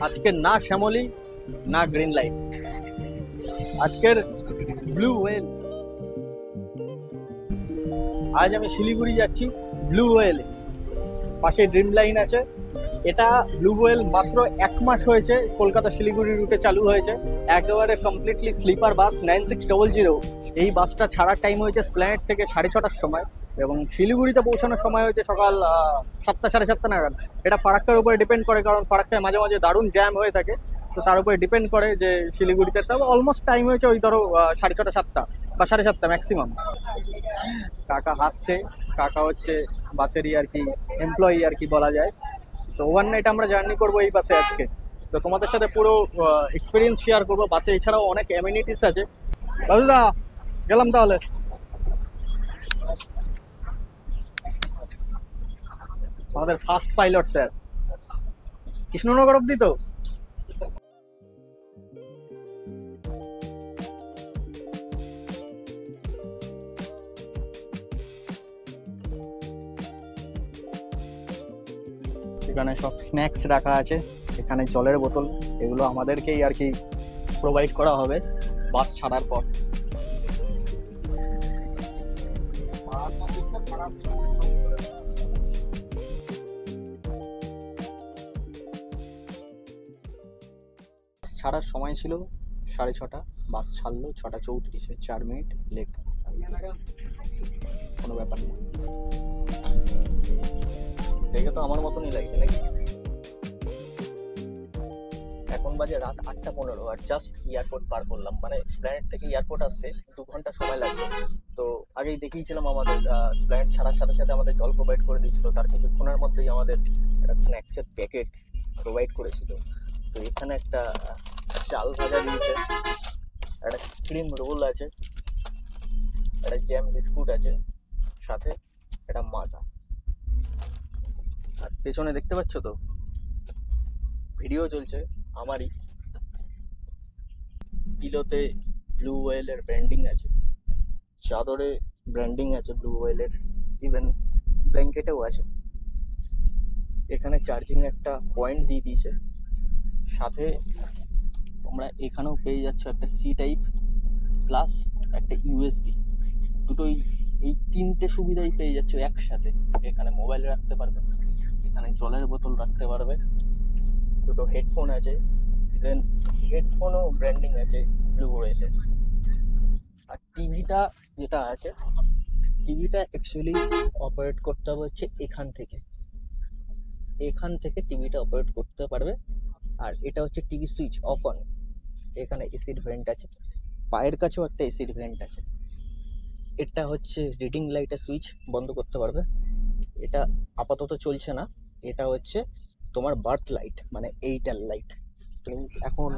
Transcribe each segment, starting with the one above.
আজকের না শ্যামলী না গ্রিন লাইট, আজকের ব্লু ওয়েল। আজ আমি শিলিগুড়ি যাচ্ছি ব্লু ওয়েলে, পাশে ড্রিম লাইন আছে। এটা ব্লু ওয়েল মাত্র 1 মাস হয়েছে কলকাতা শিলিগুড়ি রুটে চালু হয়েছে। একেবারে কমপ্লিটলি স্লিপার বাস 9600। এই বাসটা ছাড়ার টাইম হয়েছে স্প্ল্যানেড থেকে 6:30টার সময়, এবং শিলিগুড়িতে পৌঁছানোর সময় হয়েছে সকাল 7টা 7:30 নাগাদ। এটা ফারাক্কার উপরে ডিপেন্ড করে, কারণ ফারাক্কায় মাঝে মাঝে দারুণ জ্যাম হয়ে থাকে। তো তার উপরে ডিপেন্ড করে যে শিলিগুড়িতে তাও অলমোস্ট টাইম হয়েছে ওই ধরো 6:30 7টা বা 7:30 ম্যাক্সিমাম। কাকা হাসছে, কাকা হচ্ছে বাসেরই আর কি এমপ্লয়ি আর কি বলা যায়। তো ওভারনাইট আমরা জার্নি করবো এই বাসে আজকে। তো তোমাদের সাথে পুরো এক্সপিরিয়েন্স শেয়ার করবো। বাসে এছাড়াও অনেক অ্যামিনিটিস আছে। দাদা গেলাম তাহলে। আমাদের ফার্স্ট পাইলট স্যার, কৃষ্ণনগর অব্দি তো। এখানে সব স্ন্যাক্স রাখা আছে, এখানে জলের বোতল, এগুলো আমাদেরকেই আর কি প্রোভাইড করা হবে বাস ছাড়ার পর। ছাড়ার সময় ছিল 6:30, বাস ছাড়লো 6:34, 4 মিনিট লেট। কোনো ব্যাপার না, দেখে তো আমার মতনই লাগছে নাকি। এখন বাজে রাত 8:15 আর জাস্ট এয়ারপোর্ট পার করলাম। মানে স্প্ল্যানেড থেকে এয়ারপোর্ট আসতে 2 ঘন্টা সময় লাগবে। তো আগেই দেখিয়েছিলাম আমাদের স্প্ল্যানেড ছাড়ার সাথে সাথে আমাদের জল প্রোভাইড করে দিয়েছিল, তার কিছুক্ষণের মধ্যেই আমাদের একটা স্ন্যাক্সের প্যাকেট প্রোভাইড করেছিল। তো এখানে একটা চাল ভাজা দিয়েছে, একটা ক্রিম রোল আছে, একটা জ্যাম বিস্কুট আছে, সাথে একটা মাজা। আর পেছনে দেখতে পাচ্ছ তো ভিডিও চলছে আমারই। পিলোতে ব্লু ওয়েলের ব্র্যান্ডিং আছে, চাদরে ব্র্যান্ডিং আছে ব্লু ওয়েলের, ইভেন ব্ল্যাঙ্কেটেও আছে। এখানে চার্জিং একটা পয়েন্ট দিয়ে দিয়েছে, সাথে তোমরা এখানেও পেয়ে যাচ্ছ একটা সি টাইপ প্লাস একটা ইউএসবি। দুটোই, এই 3টে সুবিধাই পেয়ে যাচ্ছ একসাথে। এখানে মোবাইল রাখতে পারবে, এখানে জলের বোতল রাখতে পারবে, দুটো হেডফোন আছে, দেন হেডফোনও ব্র্যান্ডিং আছে ব্লু ওয়েলের। আর টিভিটা যেটা আছে, টিভিটা অ্যাকচুয়ালি অপারেট করতে হবে হচ্ছে এখান থেকে টিভিটা অপারেট করতে পারবে। আর এটা হচ্ছে টিভি সুইচ অফ অন। এখানে এসির ভেন্ট আছে, পায়ের কাছেও একটা এসির ভেন্ট আছে। এটা হচ্ছে রিডিং লাইটের সুইচ, বন্ধ করতে পারবে। এটা আপাতত চলছে না, এটা হচ্ছে তোমার বার্থ লাইট, মানে এইটার লাইট। এখন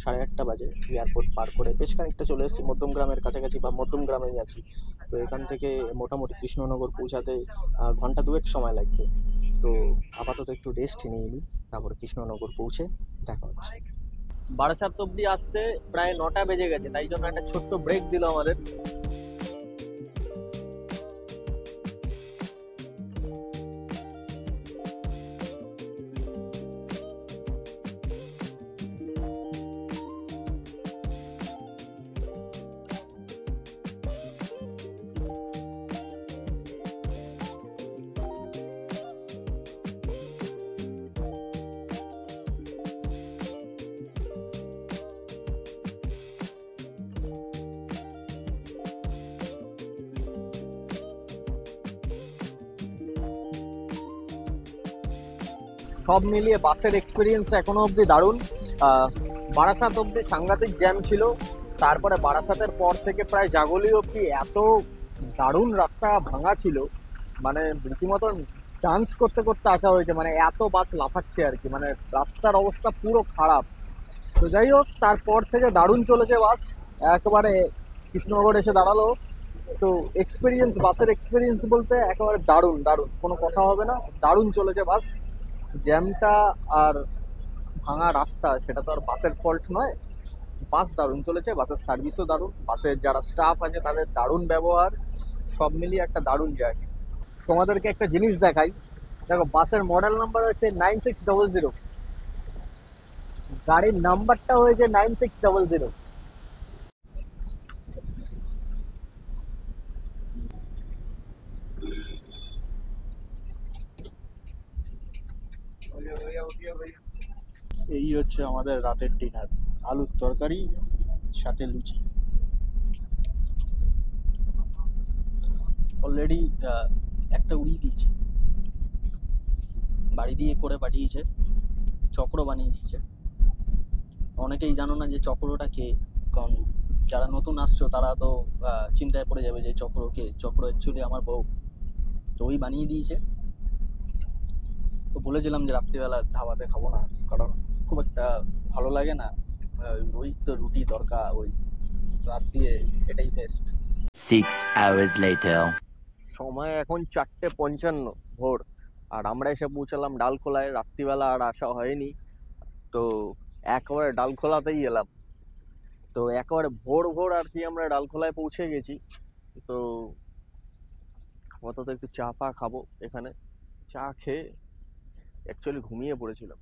8:30 বাজে, এয়ারপোর্ট পার করে বেশ খানিকটা চলে এসেছি, মধ্যমগ্রামের কাছাকাছি বা মধ্যমগ্রামেই আছি। তো এখান থেকে মোটামুটি কৃষ্ণনগর পৌঁছাতে ঘন্টা 2 সময় লাগবে। তো আপাতত একটু রেস্ট নিয়ে নিই, তারপরে কৃষ্ণনগর পৌঁছে দেখা হচ্ছে। বারাসাত অব্দি আসতে প্রায় 9টা বেজে গেছে, তাই জন্য একটা ছোট্ট ব্রেক দিল আমাদের। সব মিলিয়ে বাসের এক্সপিরিয়েন্স এখনো অবধি দারুণ। বারাসাত অবধি সাংঘাতিক জ্যাম ছিল, তারপরে বারাসাতের পর থেকে প্রায় জাগলি অবধি এত দারুণ রাস্তা ভাঙা ছিল, মানে রীতিমতন ডান্স করতে করতে আসা হয়েছে, মানে এত বাস লাফাচ্ছে আর কি, মানে রাস্তার অবস্থা পুরো খারাপ। তো যাই হোক, তারপর থেকে দারুণ চলেছে বাস, একেবারে কৃষ্ণনগর এসে দাঁড়ালো। তো এক্সপিরিয়েন্স, বাসের এক্সপিরিয়েন্স বলতে একেবারে দারুণ দারুণ, কোনো কথা হবে না, দারুণ চলেছে বাস। জ্যামটা আর ভাঙা রাস্তা সেটা তো আর বাসের ফল্ট নয়, বাস দারুণ চলেছে, বাসের সার্ভিসও দারুণ, বাসের যারা স্টাফ আছে তাদের দারুণ ব্যবহার, সব মিলিয়ে একটা দারুণ জার্নি। তোমাদেরকে একটা জিনিস দেখাই, দেখো বাসের মডেল নাম্বার হচ্ছে 9600। গাড়ির নাম্বারটা হয়েছে 9600। এই হচ্ছে আমাদের রাতের ডিনার, আলুর তরকারি সাথে লুচি। অলরেডি একটা উড়িয়ে দিয়েছি, বাড়ি দিয়ে করে পাঠিয়েছে, চক্র বানিয়ে দিয়েছে। অনেকেই জানো না যে চক্রটা কে, কারণ যারা নতুন আসছো তারা তো চিন্তায় পড়ে যাবে যে চক্র কে। চক্র অ্যাকচুয়ালি আমার বউ, তো ওই বানিয়ে দিয়েছে। তো বলেছিলাম যে রাত্রিবেলা ধাবাতে খাবো না, কারণ খুব একটা ভালো লাগে না, ওই তো রুটি তরকা, ওই রাত দিয়ে এটাই বেস্ট। 6 hours later. সময় এখন 4:55 ভোর, আর আমরা এসে পৌঁছালাম ডালখোলায়। রাত্রিবেলা আর আসা হয়নি, তো একেবারে ডালখোলাতেই এলাম। তো একেবারে ভোর ভোর আর কি আমরা ডালখোলায় পৌঁছে গেছি। তো আপাতত একটু চা ফা খাবো এখানে। চা খেয়ে অ্যাকচুয়ালি ঘুমিয়ে পড়েছিলাম,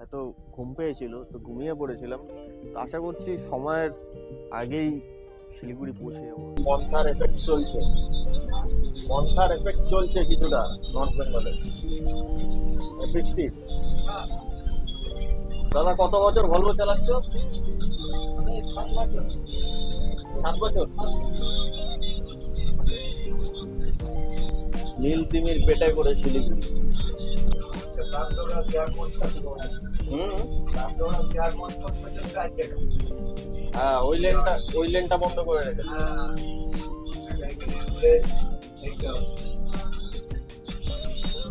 এত ঘুম পেয়েছিল তো ঘুমিয়ে পড়েছিলাম। তো আশা করছি সময়ের আগেই শিলিগুড়ি পৌঁছে যাবো। মন্থার এফেক্ট চলছে, মন্থার এফেক্ট চলছে কিছুটা নর্থ বেঙ্গলে। বৃষ্টি। দাদা কত বছর ভলভো চালাচ্ছ? 7 বছর। নীল তিমির পেটে করে শিলিগুড়ি। হ্যাঁ, ওই লেনটা বন্ধ করে রেখেছে।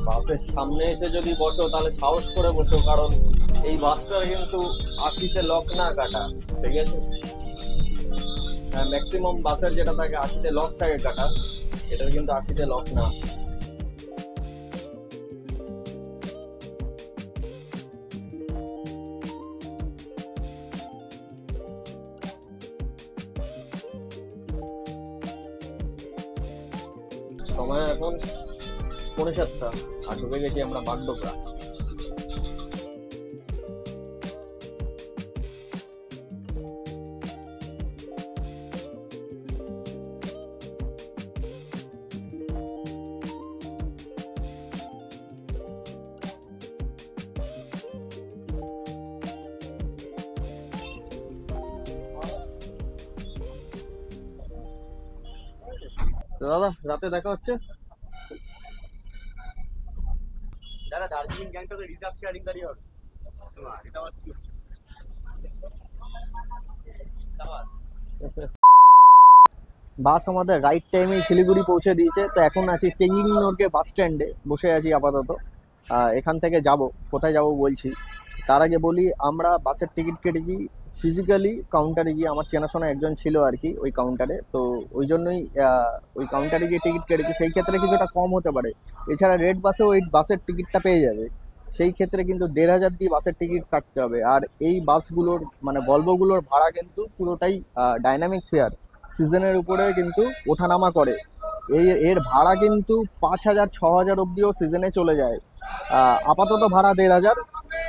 বাসের সামনে এসে যদি বসো তাহলে সাহস করে বসো, কারণ এই বাসটার কিন্তু 80-তে লক না কাটা, ঠিক আছে? হ্যাঁ, ম্যাক্সিমাম বাসের যেটা থাকে 80-তে লক থাকে কাটা, এটার কিন্তু 80-তে লক না। সময় এখন 7:45 আর ঢুকে গেছি আমরা বাগডোগরা। দাদা রাতে দেখা হচ্ছে। দাদা দার্জিলিং গ্যাংটকে রিজার্ভ শেয়ারিং গাড়ি হবে। বাস আমাদের রাইট টাইমে শিলিগুড়ি পৌঁছে দিয়েছে। তো এখন আছি তেঙ্গিং নোরকে বাস স্ট্যান্ডে, বসে আছি আপাতত। এখান থেকে যাব, কোথায় যাব বলছি। তার আগে বলি, আমরা বাসের টিকিট কেটেছি ফিজিক্যালি কাউন্টারে গিয়ে। আমার চেনাশোনা একজন ছিল আর কি ওই কাউন্টারে, তো ওই জন্যই ওই কাউন্টারে গিয়ে টিকিট কেটেছি। সেই ক্ষেত্রে কিছুটা কম হতে পারে। এছাড়া রেড বাসে ওই বাসের টিকিটটা পেয়ে যাবে, সেই ক্ষেত্রে কিন্তু 1500 দিয়ে বাসের টিকিট কাটতে হবে। আর এই বাসগুলোর মানে ভলভোগুলোর ভাড়া কিন্তু পুরোটাই ডাইনামিক ফেয়ার, সিজনের উপরে কিন্তু ওঠানামা করে। এর ভাড়া কিন্তু 5000 6000 অব্দিও সিজনে চলে যায়। আপাতত ভাড়া 1500।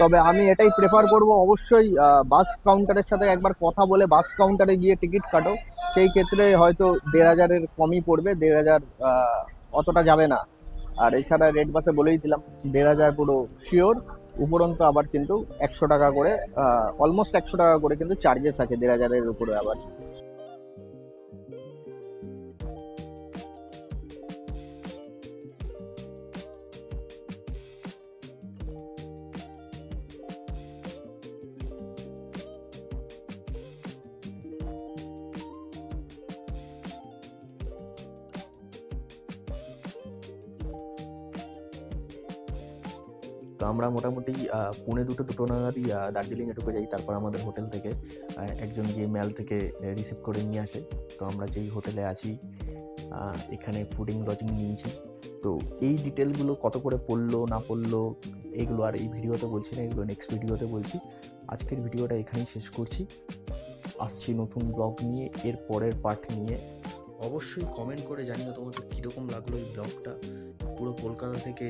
তবে আমি এটাই প্রেফার করব, অবশ্যই বাস কাউন্টারের সাথে একবার কথা বলে বাস কাউন্টারে গিয়ে টিকিট কাটো। সেই ক্ষেত্রে হয়তো 1500-এর কমই পড়বে, 1500 অতটা যাবে না। আর এছাড়া রেড বাসে বলেই দিলাম 1500 পুরো শিওর। উপরন্ত আবার কিন্তু 100 টাকা করে, অলমোস্ট 100 টাকা করে কিন্তু চার্জেস আছে 1500-এর উপরে আবার। তো আমরা মোটামুটি 1:45-2 নাগাদই দার্জিলিংয়ে ঢুকে যাই। তারপর আমাদের হোটেল থেকে একজন গিয়ে ম্যাল থেকে রিসিভ করে নিয়ে আসে। তো আমরা যেই হোটেলে আছি এখানে ফুডিং লজিং নিয়েছি। তো এই ডিটেলগুলো কত করে পড়লো না পড়লো এগুলো আর এই ভিডিওতে বলছি না, এগুলো নেক্সট ভিডিওতে বলছি। আজকের ভিডিওটা এখানেই শেষ করছি। আসছি নতুন ব্লগ নিয়ে, এর পরের পার্ট নিয়ে। অবশ্যই কমেন্ট করে জানিও তোমাদের কীরকম লাগলো এই ব্লগটা। পুরো কলকাতা থেকে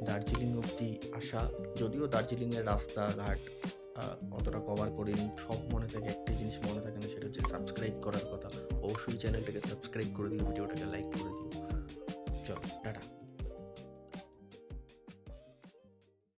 দার্জিলিং অবধি আসা, যদিও দার্জিলিংয়ের রাস্তাঘাট অতটা কভার করিনি। সব মনে থাকে, একটা জিনিস মনে থাকে না, সেটা হচ্ছে সাবস্ক্রাইব করার কথা। অবশ্যই চ্যানেলটাকে সাবস্ক্রাইব করে দিও, ভিডিওটাকে লাইক করে দিও। চলো টাটা।